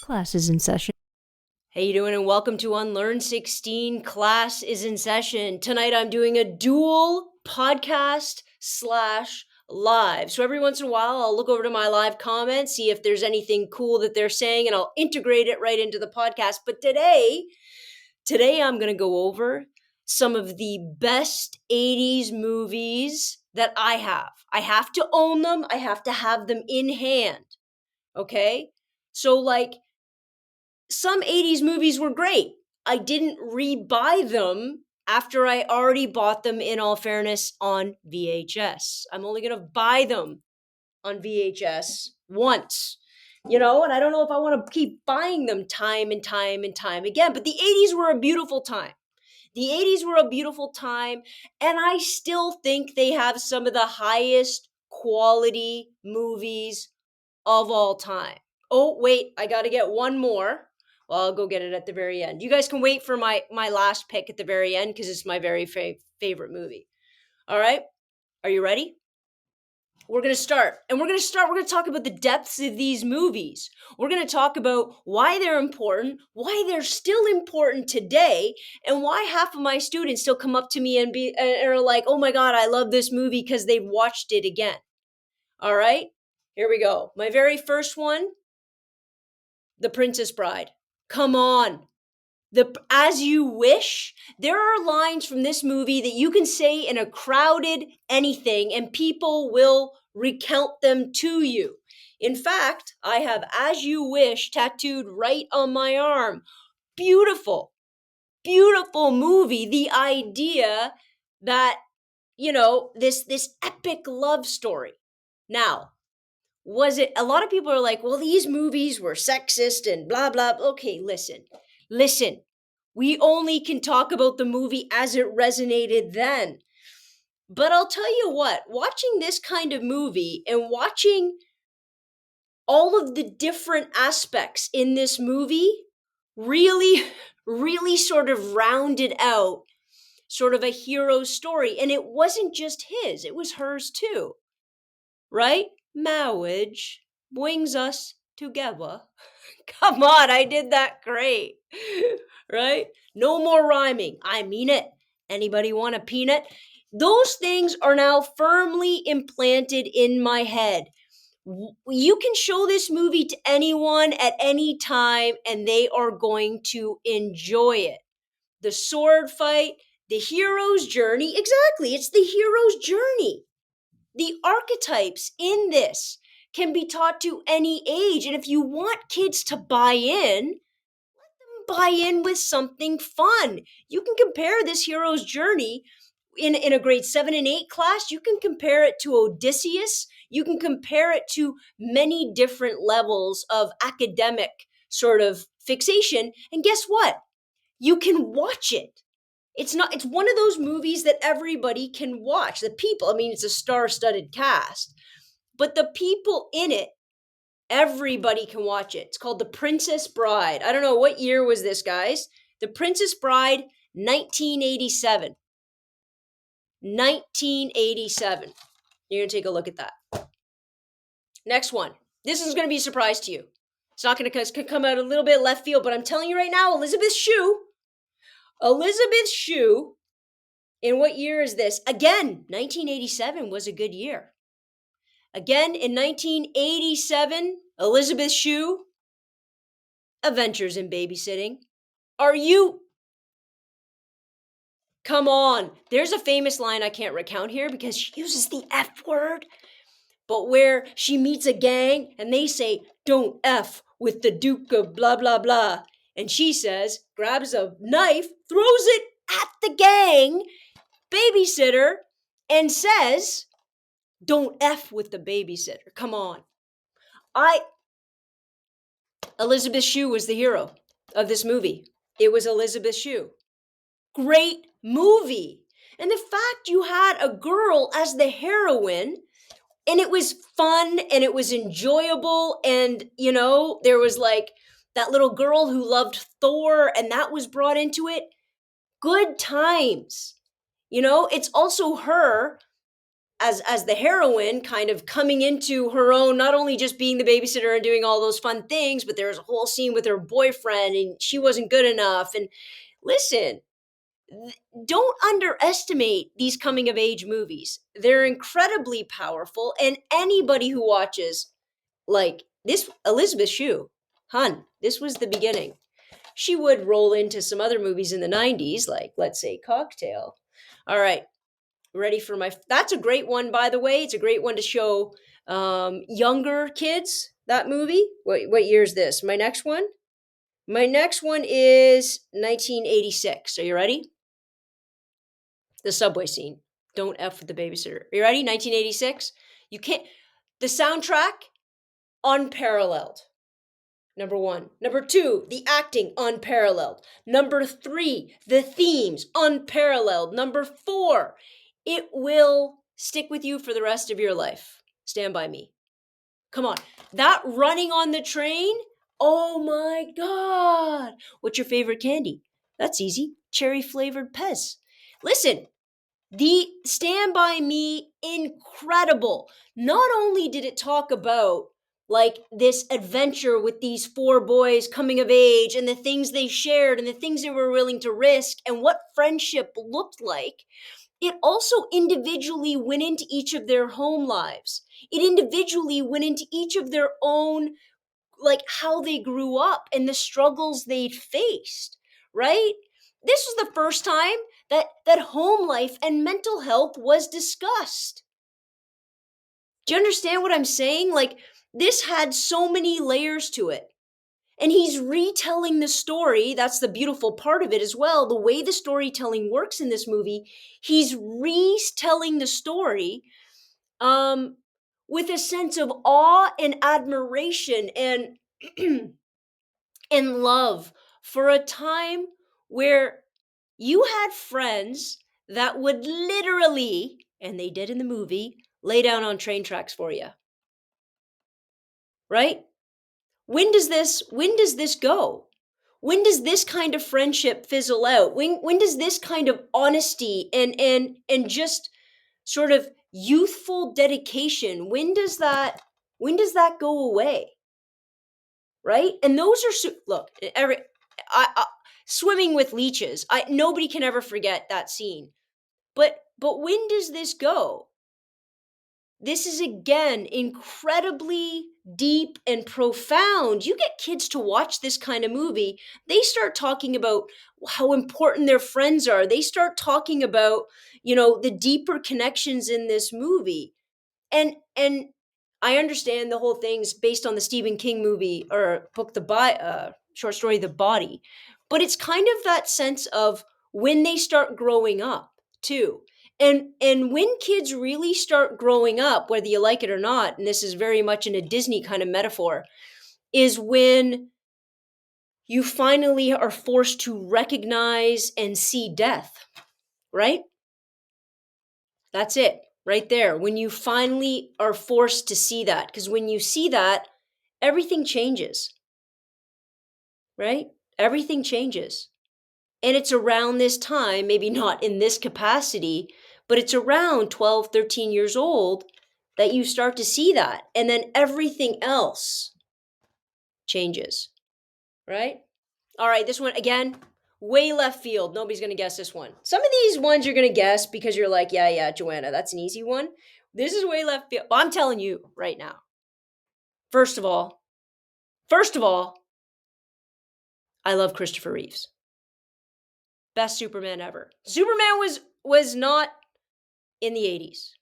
Class is in session. How you doing? And welcome to Unlearn 16. Class is in session. Tonight I'm doing a dual podcast / live. So every once in a while I'll look over to my live comments, see if there's anything cool that they're saying, and I'll integrate it right into the podcast. But today I'm going to go over some of the best 80s movies that I have. I have to own them. I have to have them in hand. Okay? So some 80s movies were great. I didn't re-buy them after I already bought them, in all fairness, on VHS. I'm only going to buy them on VHS once, and I don't know if I want to keep buying them time and time and time again, but the 80s were a beautiful time. The 80s were a beautiful time, and I still think they have some of the highest quality movies of all time. Oh, wait, I got to get one more. Well, I'll go get it at the very end. You guys can wait for my last pick at the very end because it's my very favorite movie. All right? Are you ready? We're going to start. And we're going to talk about the depths of these movies. We're going to talk about why they're important, why they're still important today, and why half of my students still come up to me and are like, "Oh my God, I love this movie," because they've watched it again. All right? Here we go. My very first one, The Princess Bride. Come on. As You Wish. There are lines from this movie that you can say in a crowded anything and people will recount them to you. In fact, I have As You Wish tattooed right on my arm. Beautiful, beautiful movie. The idea that, this epic love story. Now, was it, a lot of people are like, well, these movies were sexist and blah, blah. Okay, listen. We only can talk about the movie as it resonated then. But I'll tell you what, watching this kind of movie and watching all of the different aspects in this movie really, really sort of rounded out sort of a hero story. And it wasn't just his, it was hers too, right? Marriage brings us together. Come on, I did that great. Right? No more rhyming. I mean it. Anybody want a peanut? Those things are now firmly implanted in my head. You can show this movie to anyone at any time and they are going to enjoy it. The sword fight, the hero's journey. Exactly, it's the hero's journey. The archetypes in this can be taught to any age. And if you want kids to buy in, buy in with something fun. You can compare this hero's journey in a grade 7 and 8 class. You can compare it to Odysseus. You can compare it to many different levels of academic sort of fixation. And guess what? You can watch it. It's one of those movies that everybody can watch. The people, it's a star-studded cast, but the people in it, everybody can watch it. It's called The Princess Bride. I don't know, what year was this, guys? The Princess Bride, 1987. 1987. You're going to take a look at that. Next one. This is going to be a surprise to you. It's not going to come out a little bit left field, but I'm telling you right now, Elizabeth Shue, in what year is this? Again, 1987 was a good year. Again, in 1987, Elizabeth Shue, Adventures in Babysitting. Come on. There's a famous line I can't recount here because she uses the F word, but where she meets a gang and they say, "Don't F with the Duke of blah, blah, blah." And she says, grabs a knife, throws it at the gang babysitter, and says, "Don't F with the babysitter." Come on. Elizabeth Shue was the hero of this movie. It was Elizabeth Shue. Great movie. And the fact you had a girl as the heroine, and it was fun and it was enjoyable, and there was like that little girl who loved Thor and that was brought into it. Good times. It's also her as the heroine, kind of coming into her own, not only just being the babysitter and doing all those fun things, but there's a whole scene with her boyfriend and she wasn't good enough. And listen, don't underestimate these coming of age movies. They're incredibly powerful, and anybody who watches, like this, Elizabeth Shue, this was the beginning. She would roll into some other movies in the 90s, like, let's say, Cocktail. All right, ready for that's a great one, by the way. It's a great one to show younger kids, that movie. What year is this? My next one is 1986. Are you ready? The subway scene. Don't F with the babysitter. Are you ready? 1986. You can't. The soundtrack, unparalleled. Number one. Number two, the acting, unparalleled. Number three, the themes, unparalleled. Number four, it will stick with you for the rest of your life. Stand By Me. Come on. That running on the train, oh my God. What's your favorite candy? That's easy. Cherry flavored Pez. Listen, the Stand By Me, incredible. Not only did it talk about like this adventure with these four boys coming of age and the things they shared and the things they were willing to risk and what friendship looked like, it also individually went into each of their home lives. It individually went into each of their own, like how they grew up and the struggles they'd faced, right? This was the first time that home life and mental health was discussed. Do you understand what I'm saying? Like, this had so many layers to it. And he's retelling the story. That's the beautiful part of it as well. The way the storytelling works in this movie, he's retelling the story with a sense of awe and admiration and and love for a time where you had friends that would literally, and they did in the movie, lay down on train tracks for you. Right? When does this go? When does this kind of friendship fizzle out? When does this kind of honesty and just sort of youthful dedication, when does that go away? Right? And those are look, swimming with leeches. Nobody can ever forget that scene. But when does this go? This is, again, incredibly deep and profound. You get kids to watch this kind of movie, they start talking about how important their friends are. They start talking about, the deeper connections in this movie. And I understand the whole thing's based on the Stephen King movie or book, short story, The Body. But it's kind of that sense of when they start growing up, too. And when kids really start growing up, whether you like it or not, and this is very much in a Disney kind of metaphor, is when you finally are forced to recognize and see death, right? That's it, right there. When you finally are forced to see that, because when you see that, everything changes, right? Everything changes. And it's around this time, maybe not in this capacity, but it's around 12, 13 years old that you start to see that. And then everything else changes, right? All right, this one, again, way left field. Nobody's going to guess this one. Some of these ones you're going to guess because you're like, yeah, Joanna, that's an easy one. This is way left field. Well, I'm telling you right now. First of all, I love Christopher Reeves. Best Superman ever. Superman was not in the 80s.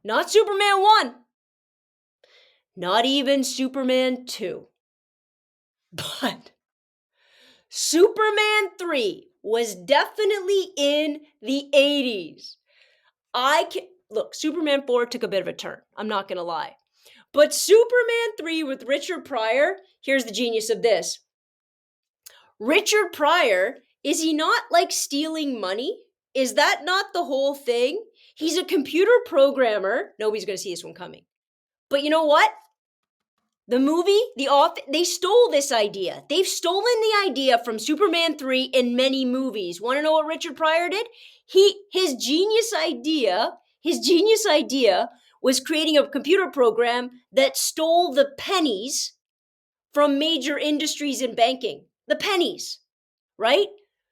Not Superman 1. Not even Superman 2. But Superman 3 was definitely in the 80s. Look, Superman 4 took a bit of a turn. I'm not going to lie. But Superman 3 with Richard Pryor, here's the genius of this. Richard Pryor, is he not like stealing money? Is that not the whole thing? He's a computer programmer. Nobody's going to see this one coming. But you know what? The movie, they stole this idea. They've stolen the idea from Superman 3 in many movies. Want to know what Richard Pryor did? His genius idea, His genius idea was creating a computer program that stole the pennies from major industries and banking. The pennies, right?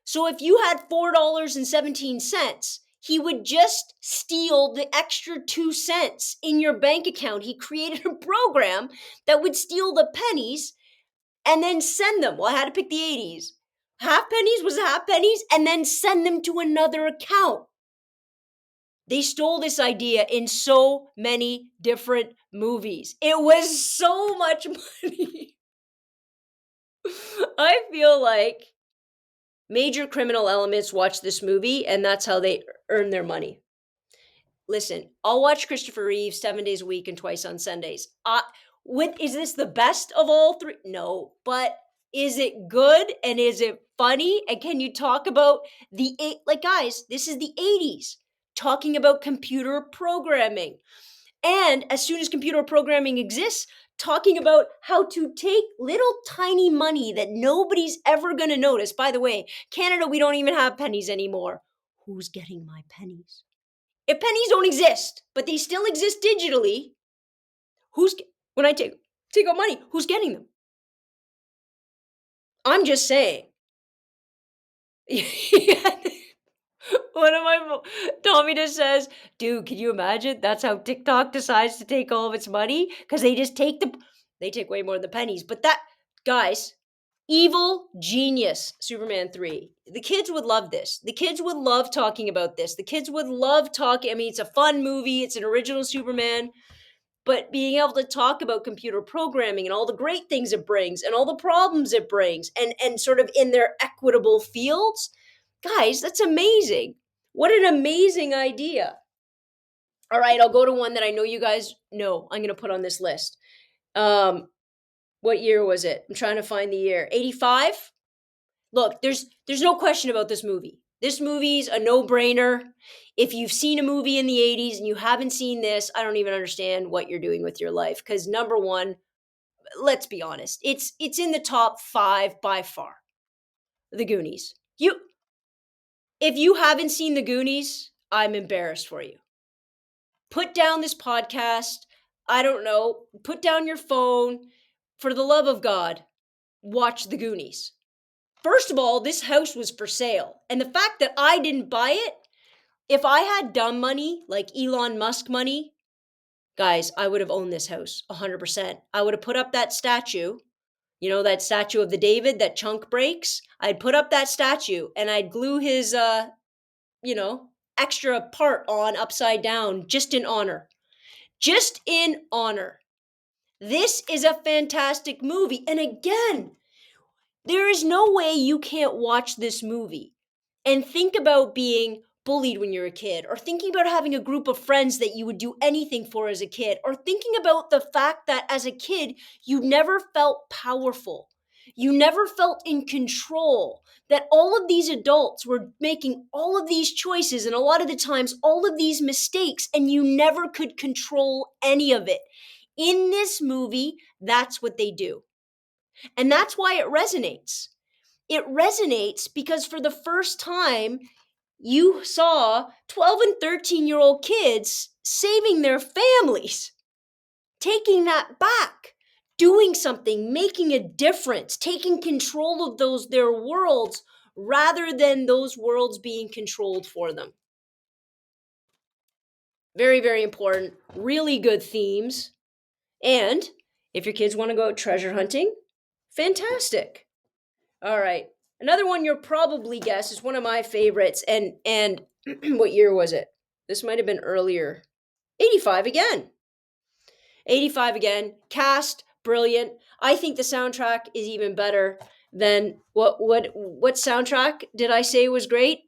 So if you had $4.17, he would just steal the extra 2 cents in your bank account. He created a program that would steal the pennies and then send them. Well, I had to pick the 80s. Half pennies was half pennies, and then send them to another account. They stole this idea in so many different movies. It was so much money. I feel like major criminal elements watch this movie, and that's how they earn their money. Listen, I'll watch Christopher Reeve 7 days a week and twice on Sundays. Is this the best of all three? No, but is it good and is it funny? And can you talk about guys, this is the 80s, talking about computer programming. And as soon as computer programming exists, talking about how to take little tiny money that nobody's ever going to notice. By the way, Canada, we don't even have pennies anymore. Who's getting my pennies? If pennies don't exist, but they still exist digitally, when I take out money, who's getting them? I'm just saying. One of my Tommy just says, dude, can you imagine? That's how TikTok decides to take all of its money? Because they just take way more than the pennies. But guys, evil genius, Superman 3. The kids would love this. The kids would love talking about this. The kids would love talking. I mean, it's a fun movie. It's an original Superman. But being able to talk about computer programming and all the great things it brings and all the problems it brings and sort of in their equitable fields, guys, that's amazing. What an amazing idea. All right, I'll go to one that I know you guys know. I'm going to put on this list. What year was it? I'm trying to find the year. 85? Look, there's no question about this movie. This movie's a no-brainer. If you've seen a movie in the 80s and you haven't seen this, I don't even understand what you're doing with your life. Because number one, let's be honest, it's in the top 5 by far. The Goonies. If you haven't seen The Goonies, I'm embarrassed for you. Put down this podcast. I don't know. Put down your phone. For the love of God, watch The Goonies. First of all, this house was for sale. And the fact that I didn't buy it, if I had dumb money, like Elon Musk money, guys, I would have owned this house 100%. I would have put up that statue, that statue of the David that Chunk breaks. I'd put up that statue and I'd glue his, extra part on upside down just in honor. Just in honor. This is a fantastic movie. And again, there is no way you can't watch this movie and think about being bullied when you're a kid, or thinking about having a group of friends that you would do anything for as a kid, or thinking about the fact that as a kid, you never felt powerful. You never felt in control, that all of these adults were making all of these choices and a lot of the times all of these mistakes, and you never could control any of it. In this movie, that's what they do. And that's why it resonates. It resonates because for the first time, you saw 12 and 13-year-old kids saving their families, taking that back, doing something, making a difference, taking control of their worlds rather than those worlds being controlled for them. Very, very important. Really good themes. And if your kids want to go out treasure hunting, fantastic. All right. Another one you'll probably guess is one of my favorites. And what year was it? This might have been earlier. 85 again. 85 again. Cast, brilliant. I think the soundtrack is even better than what soundtrack did I say was great?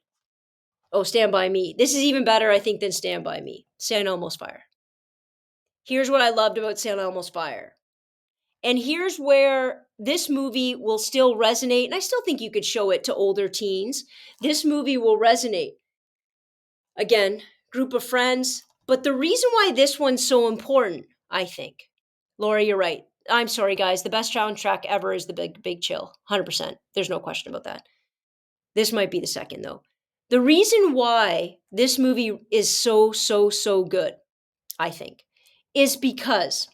Oh, Stand By Me. This is even better, I think, than Stand By Me. San Elmo's Fire. Here's what I loved about San Elmo's Fire. And here's where this movie will still resonate. And I still think you could show it to older teens. This movie will resonate. Again, group of friends. But the reason why this one's so important, I think, Laura, you're right. I'm sorry, guys. The best soundtrack ever is The Big Chill. 100%. There's no question about that. This might be the second, though. The reason why this movie is so, so, so good, I think, is because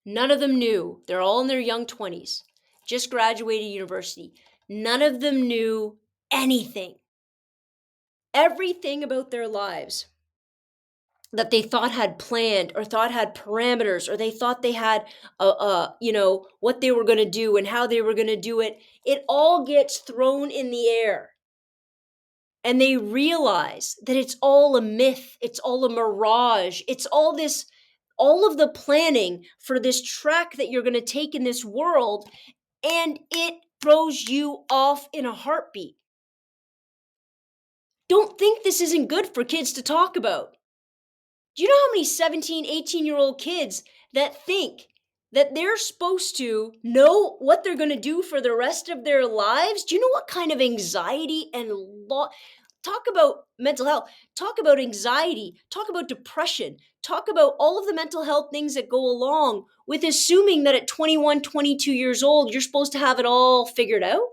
none of them knew. They're all in their young 20s, just graduated university. None of them knew anything. Everything about their lives that they thought had planned or thought had parameters or they thought they had what they were going to do and how they were going to do it, it all gets thrown in the air. And they realize that it's all a myth, it's all a mirage, it's all of the planning for this track that you're going to take in this world, and it throws you off in a heartbeat. Don't think this isn't good for kids to talk about. Do you know how many 17, 18-year-old kids that think that they're supposed to know what they're going to do for the rest of their lives? Do you know what kind of anxiety and talk about mental health, talk about anxiety, talk about depression, talk about all of the mental health things that go along with assuming that at 21, 22 years old, you're supposed to have it all figured out?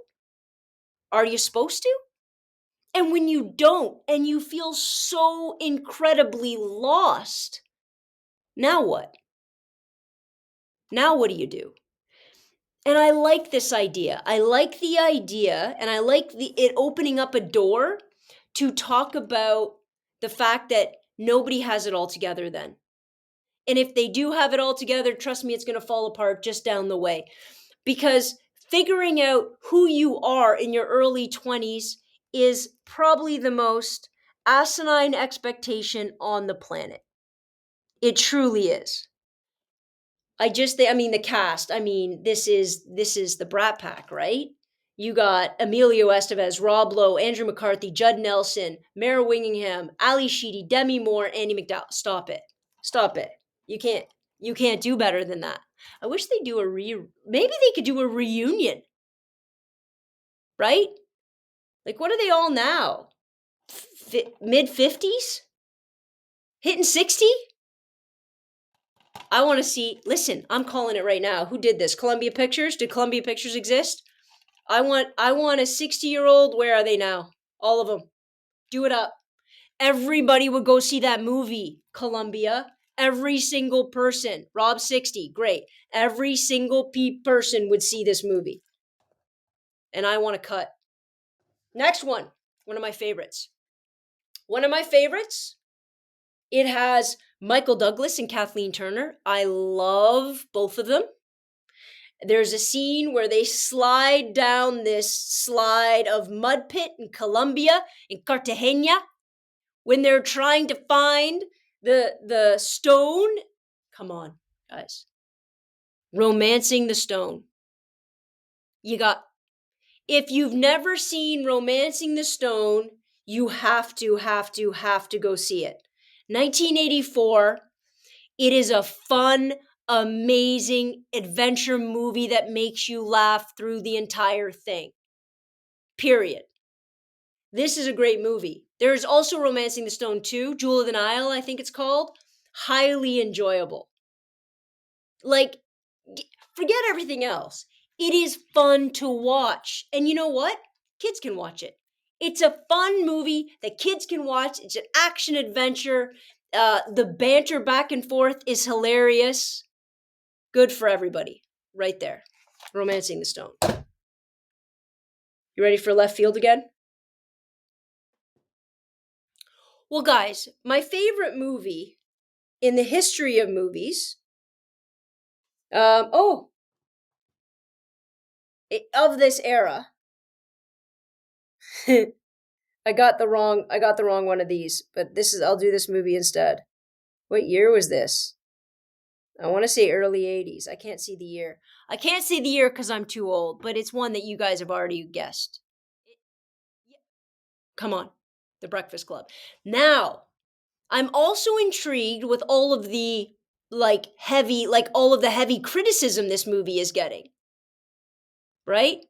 Are you supposed to? And when you don't, and you feel so incredibly lost, now what? Now what do you do? And I like this idea. I like the idea, and I like it opening up a door to talk about the fact that nobody has it all together then. And if they do have it all together, trust me, it's going to fall apart just down the way. Because figuring out who you are in your early 20s is probably the most asinine expectation on the planet. It truly is. The cast, this is the Brat Pack, right? You got Emilio Estevez, Rob Lowe, Andrew McCarthy, Judd Nelson, Mara Wingingham, Ali Sheedy, Demi Moore, Andy McDowell. Stop it. Stop it. You can't do better than that. I wish they do maybe they could do a reunion. Right? Like, what are they all now? Mid 50s? Hitting 60? I want to see, listen, I'm calling it right now. Who did this? Columbia Pictures? Did Columbia Pictures exist? I want a 60-year-old. Where are they now? All of them. Do it up. Everybody would go see that movie, Columbia. Every single person. Rob 60, great. Every single person would see this movie. And I want to cut. Next one of my favorites. It has Michael Douglas and Kathleen Turner. I love both of them. There's a scene where they slide down this slide of mud pit in Colombia, in Cartagena, when they're trying to find the stone. Come on, guys. Romancing the Stone. If you've never seen Romancing the Stone, you have to go see it. 1984. It is a fun, amazing adventure movie that makes you laugh through the entire thing. Period. This is a great movie. There's also Romancing the Stone 2, Jewel of the Nile, I think it's called. Highly enjoyable. Like, forget everything else. It is fun to watch. And you know what? Kids can watch it. It's a fun movie that kids can watch. It's an action adventure. The banter back and forth is hilarious. Good for everybody. Right there. Romancing the Stone. You ready for left field again? Well, guys, my favorite movie in the history of movies, of this era. I got the wrong one of these, but I'll do this movie instead. What year was this? I want to say early 80s. I can't see the year. I can't say the year because I'm too old, but it's one that you guys have already guessed. Come on. The Breakfast Club. Now, I'm also intrigued with all of the heavy criticism this movie is getting. Right?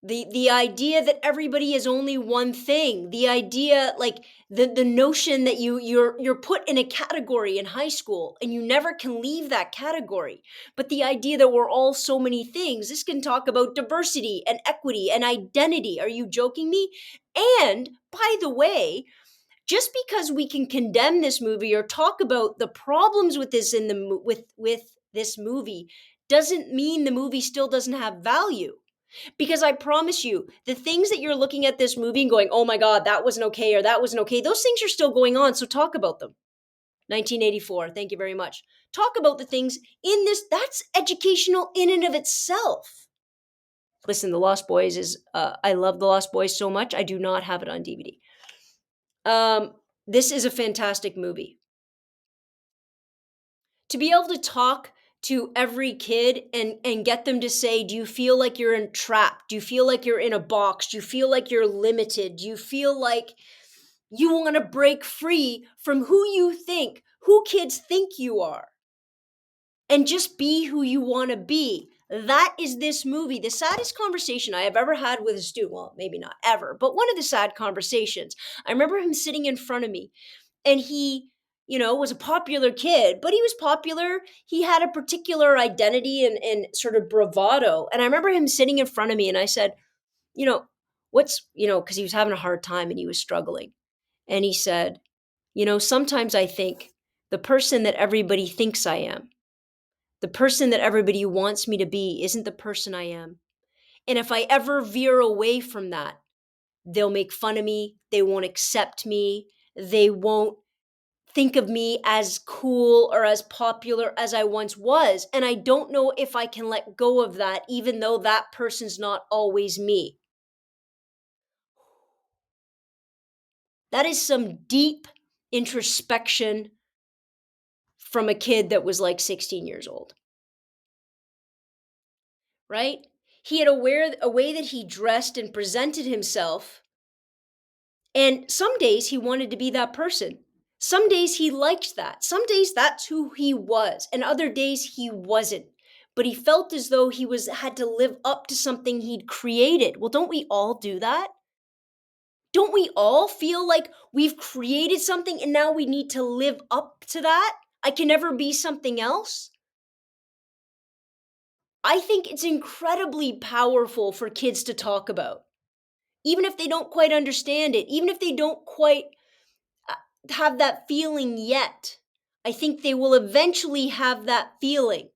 The idea that everybody is only one thing, the idea, like the notion that you're put in a category in high school and you never can leave that category. But the idea that we're all so many things, this can talk about diversity and equity and identity. Are you joking me? And by the way, just because we can condemn this movie or talk about the problems with this in the with this movie doesn't mean the movie still doesn't have value. Because I promise you, the things that you're looking at this movie and going, oh my God, that wasn't okay or that wasn't okay, those things are still going on. So talk about them. 1984, thank you very much. Talk about the things in this. That's educational in and of itself. Listen, The Lost Boys is, I love The Lost Boys so much. I do not have it on DVD. This is a fantastic movie. To be able to talk to every kid and get them to say, do you feel like you're entrapped? Do you feel like you're in a box? Do you feel like you're limited? Do you feel like you want to break free from who kids think you are? And just be who you want to be. That is this movie. The saddest conversation I have ever had with a student, well, maybe not ever, but one of the sad conversations. I remember him sitting in front of me and he, was a popular kid, but he was popular. He had a particular identity and sort of bravado. And I remember him sitting in front of me and I said, because he was having a hard time and he was struggling. And he said, sometimes I think the person that everybody thinks I am, the person that everybody wants me to be, isn't the person I am. And if I ever veer away from that, they'll make fun of me. They won't accept me. They won't think of me as cool or as popular as I once was. And I don't know if I can let go of that, even though that person's not always me. That is some deep introspection from a kid that was like 16 years old. Right? He had a way that he dressed and presented himself. And some days he wanted to be that person. Some days he liked that. Some days that's who he was. And other days he wasn't. But he felt as though he had to live up to something he'd created. Well, don't we all do that? Don't we all feel like we've created something and now we need to live up to that? I can never be something else. I think it's incredibly powerful for kids to talk about. Even if they don't quite understand it, even if they don't quite have that feeling yet, I think they will eventually have that feeling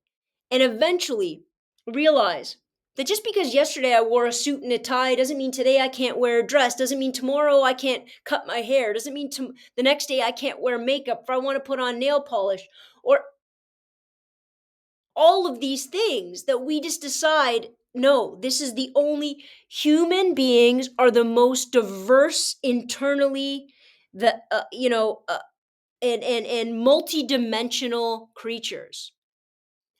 and eventually realize that just because yesterday I wore a suit and a tie doesn't mean today I can't wear a dress, doesn't mean tomorrow I can't cut my hair, doesn't mean the next day I can't wear makeup if I want to put on nail polish, or all of these things that we just decide, no, this is the only. Human beings are the most diverse internally, and multidimensional creatures.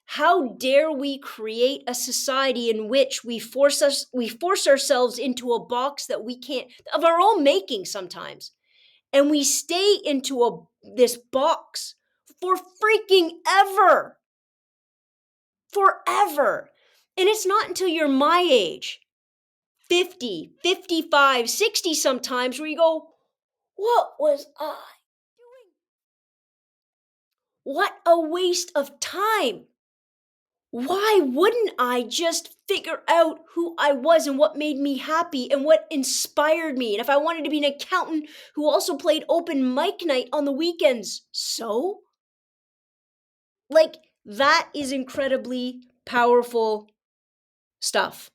How dare we create a society in which we force ourselves into a box that we can't, of our own making sometimes, and we stay into this box for freaking ever. Forever. And it's not until you're my age, 50, 55, 60 sometimes, where you go, what was I doing? What a waste of time. Why wouldn't I just figure out who I was and what made me happy and what inspired me? And if I wanted to be an accountant who also played open mic night on the weekends, so? Like, that is incredibly powerful stuff.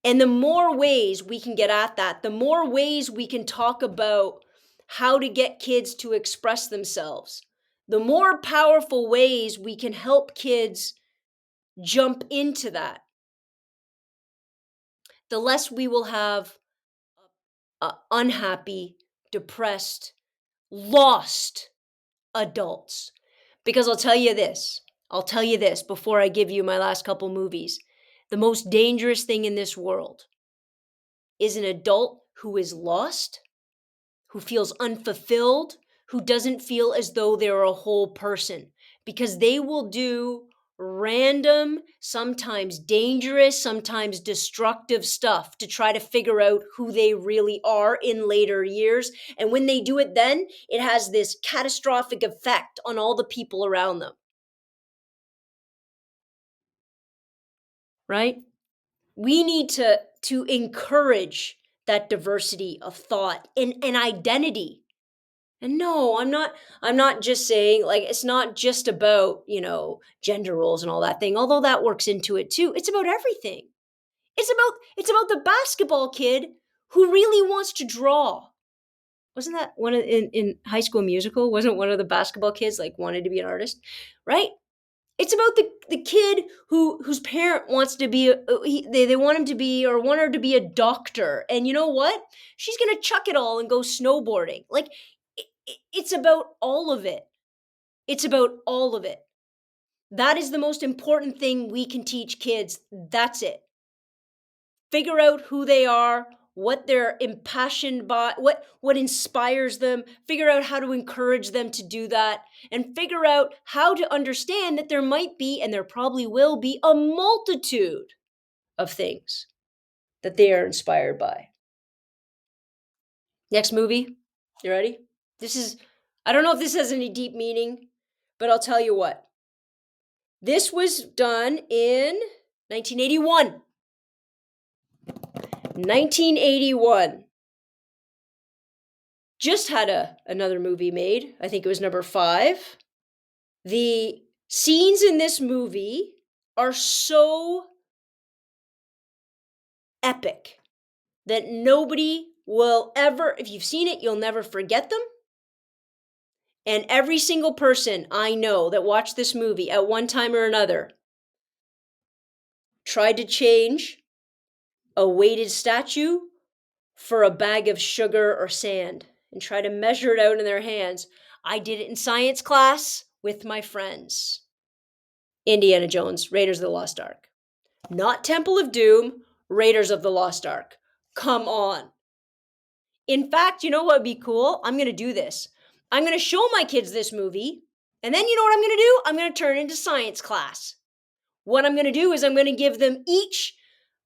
And the more ways we can get at that, the more ways we can talk about how to get kids to express themselves, the more powerful ways we can help kids jump into that, the less we will have unhappy, depressed, lost adults. Because I'll tell you this before I give you my last couple movies. The most dangerous thing in this world is an adult who is lost, who feels unfulfilled, who doesn't feel as though they're a whole person, because they will do random, sometimes dangerous, sometimes destructive stuff to try to figure out who they really are in later years. And when they do it then, it has this catastrophic effect on all the people around them. Right? We need to encourage that diversity of thought and identity. And no, I'm not just saying, like, it's not just about, gender roles and all that thing, although that works into it too. It's about everything. It's about the basketball kid who really wants to draw. Wasn't that one of in High School Musical? Wasn't one of the basketball kids like wanted to be an artist, right? It's about the kid whose parent wants to be they want him to be or want her to be a doctor, and you know what? She's gonna chuck it all and go snowboarding. Like it's about all of it. It's about all of it. That is the most important thing we can teach kids. That's it. Figure out who they are, what they're impassioned by, what inspires them, figure out how to encourage them to do that, and figure out how to understand that there might be, and there probably will be, a multitude of things that they are inspired by. Next movie. You ready? I don't know if this has any deep meaning, but I'll tell you what. This was done in 1981. 1981. Just had another movie made. I think it was number 5. The scenes in this movie are so epic that nobody will ever, if you've seen it, you'll never forget them. And every single person I know that watched this movie at one time or another tried to change a weighted statue for a bag of sugar or sand and try to measure it out in their hands. I did it in science class with my friends. Indiana Jones, Raiders of the Lost Ark. Not Temple of Doom, Raiders of the Lost Ark. Come on. In fact, you know what would be cool? I'm going to do this. I'm going to show my kids this movie, and then you know what I'm going to do? I'm going to turn it into science class. What I'm going to do is I'm going to give them each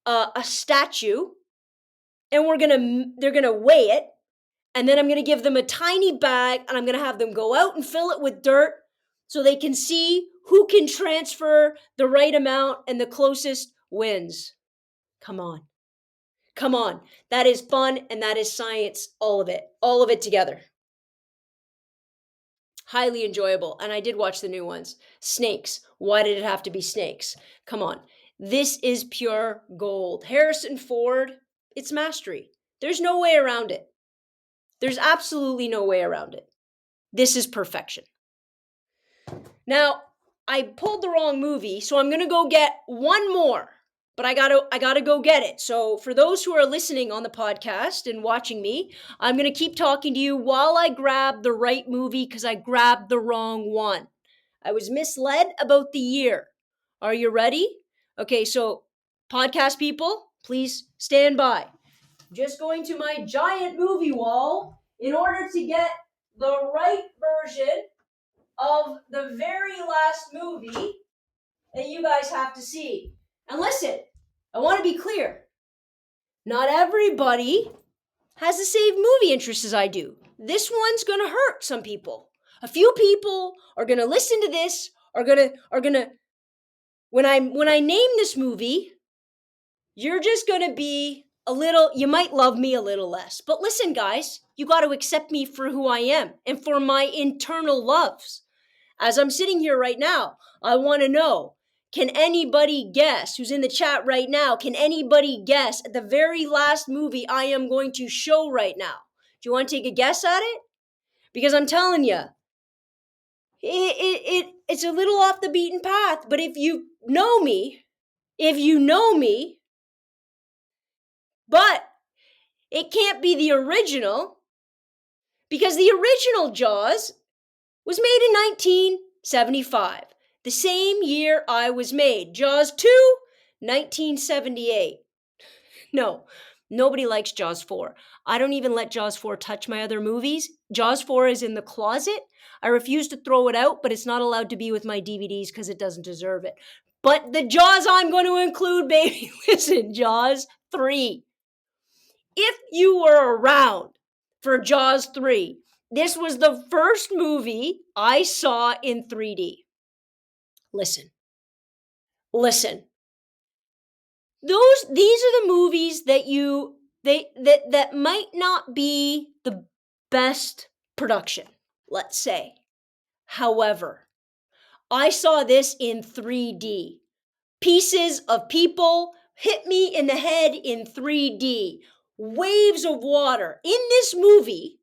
a statue, and they're going to weigh it, and then I'm going to give them a tiny bag, and I'm going to have them go out and fill it with dirt so they can see who can transfer the right amount, and the closest wins. Come on. Come on. That is fun, and that is science, all of it together. Highly enjoyable, and I did watch the new ones. Snakes. Why did it have to be snakes? Come on. This is pure gold. Harrison Ford, it's mastery. There's no way around it. There's absolutely no way around it. This is perfection. Now, I pulled the wrong movie, so I'm going to go get one more. But I gotta go get it. So for those who are listening on the podcast and watching me, I'm going to keep talking to you while I grab the right movie because I grabbed the wrong one. I was misled about the year. Are you ready? Okay, so podcast people, please stand by. Just going to my giant movie wall in order to get the right version of the very last movie that you guys have to see. And listen, I want to be clear. Not everybody has the same movie interests as I do. This one's going to hurt some people. A few people are going to listen to this, are going to when I name this movie, you're just going to be you might love me a little less. But listen, guys, you got to accept me for who I am and for my internal loves. As I'm sitting here right now, I want to know, can anybody guess who's in the chat right now? Can anybody guess at the very last movie I am going to show right now? Do you want to take a guess at it? Because I'm telling you, it's a little off the beaten path. But if you know me, but it can't be the original, because the original Jaws was made in 1975. The same year I was made. Jaws 2, 1978. No, Nobody likes Jaws 4. I don't even let Jaws 4 touch my other movies. Jaws 4 is in the closet. I refuse to throw it out, but it's not allowed to be with my DVDs because it doesn't deserve it. But the Jaws I'm going to include, baby, listen, Jaws 3. If you were around for Jaws 3, this was the first movie I saw in 3D. Listen. These are the movies that might not be the best production, let's say. However, I saw this in 3D. Pieces of people hit me in the head in 3D. Waves of water. In this movie,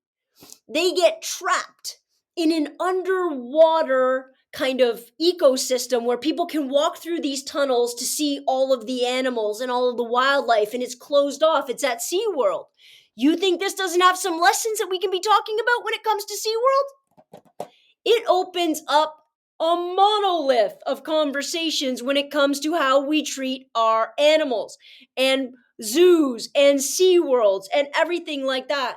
they get trapped in an underwater kind of ecosystem where people can walk through these tunnels to see all of the animals and all of the wildlife, and it's closed off. It's at SeaWorld. You think this doesn't have some lessons that we can be talking about when it comes to SeaWorld? It opens up a monolith of conversations when it comes to how we treat our animals and zoos and SeaWorlds and everything like that.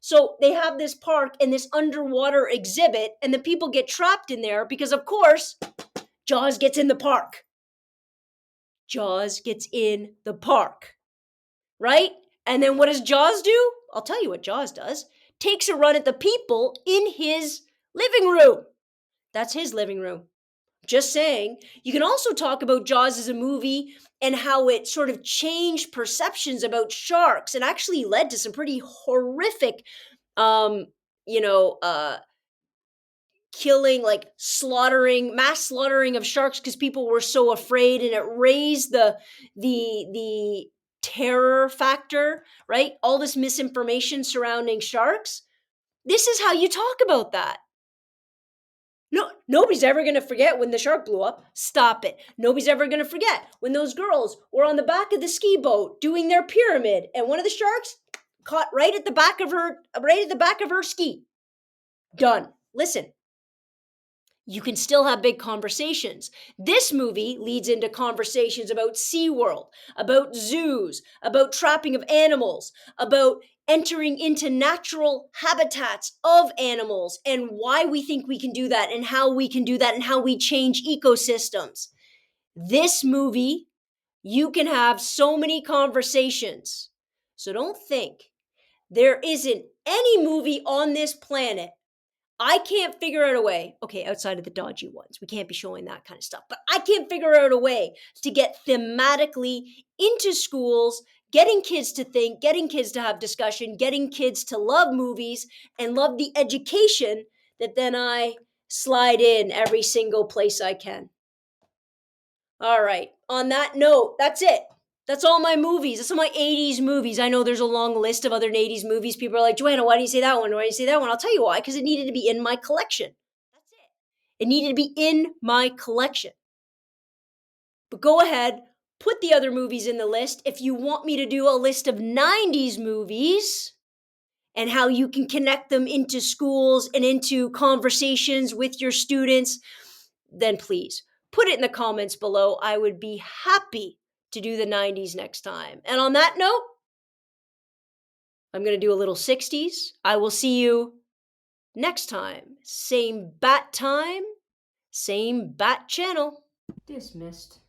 So they have this park and this underwater exhibit, and the people get trapped in there because, of course, Jaws gets in the park. Jaws gets in the park, right? And then what does Jaws do? I'll tell you what Jaws does. Takes a run at the people in his living room. That's his living room. Just saying. You can also talk about Jaws as a movie and how it sort of changed perceptions about sharks and actually led to some pretty horrific killing, like mass slaughtering of sharks because people were so afraid, and it raised the terror factor, right? All this misinformation surrounding sharks. This is how you talk about that. No, nobody's ever going to forget when the shark blew up. Stop it. Nobody's ever going to forget when those girls were on the back of the ski boat doing their pyramid, and one of the sharks caught right at the back of her ski. Done. Listen. You can still have big conversations. This movie leads into conversations about SeaWorld, about zoos, about trapping of animals, about entering into natural habitats of animals and why we think we can do that and how we can do that and how we change ecosystems. This movie, you can have so many conversations. So don't think there isn't any movie on this planet. I can't figure out a way, okay, outside of the dodgy ones. We can't be showing that kind of stuff. But I can't figure out a way to get thematically into schools, getting kids to think, getting kids to have discussion, getting kids to love movies and love the education that then I slide in every single place I can. All right. On that note, that's it. That's all my movies. That's all my 80s movies. I know there's a long list of other 80s movies. People are like, Joanna, why do you say that one? Why do you say that one? I'll tell you why. Because it needed to be in my collection. That's it. It needed to be in my collection. But go ahead, put the other movies in the list. If you want me to do a list of 90s movies and how you can connect them into schools and into conversations with your students, then please put it in the comments below. I would be happy to do the 90s next time. And on that note, I'm going to do a little 60s. I will see you next time. Same bat time, same bat channel. Dismissed.